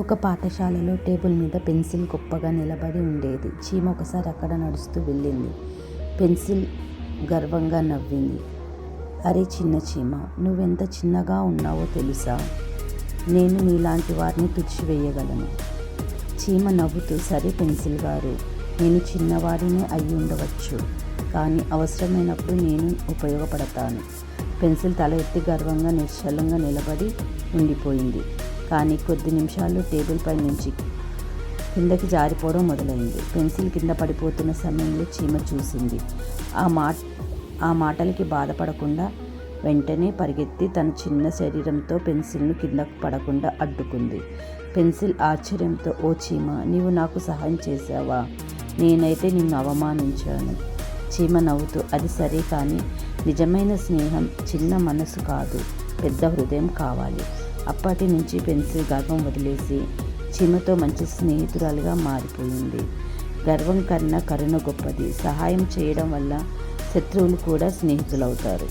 ఒక పాఠశాలలో టేబుల్ మీద పెన్సిల్ గొప్పగా నిలబడి ఉండేది. చీమ ఒకసారి అక్కడ నడుస్తూ వెళ్ళింది. పెన్సిల్ గర్వంగా నవ్వింది. అరే చిన్న చీమ, నువ్వెంత చిన్నగా ఉన్నావో తెలుసా? నేను నీలాంటి వారిని తుడిచివేయగలను. చీమ నవ్వుతూ, సరే పెన్సిల్ గారు, నేను చిన్నవాడినే అయి ఉండవచ్చు, కానీ అవసరమైనప్పుడు నేను ఉపయోగపడతాను. పెన్సిల్ తల ఎత్తి గర్వంగా నిశ్చలంగా నిలబడి ఉండిపోయింది. కానీ కొద్ది నిమిషాల్లో టేబుల్ పై నుంచి కిందకి జారిపోవడం మొదలైంది. పెన్సిల్ కింద పడిపోతున్న సమయంలో చీమ చూసింది. ఆ మాటలకి బాధపడకుండా వెంటనే పరిగెత్తి తన చిన్న శరీరంతో పెన్సిల్ను కిందకు పడకుండా అడ్డుకుంది. పెన్సిల్ ఆశ్చర్యంతో, ఓ చీమ, నీవు నాకు సహాయం చేశావా? నేనైతే నిన్ను అవమానించాను. చీమ నవ్వుతూ, అది సరే, కానీ నిజమైన స్నేహం చిన్న మనసు కాదు, పెద్ద హృదయం కావాలి. అప్పటి నుంచి పెన్సిల్ గర్వం వదిలేసి చీమతో మంచి స్నేహితురాలుగా మారిపోయింది. గర్వం కన్నా కరుణ గొప్పది. సహాయం చేయడం వల్ల శత్రువులు కూడా స్నేహితులవుతారు.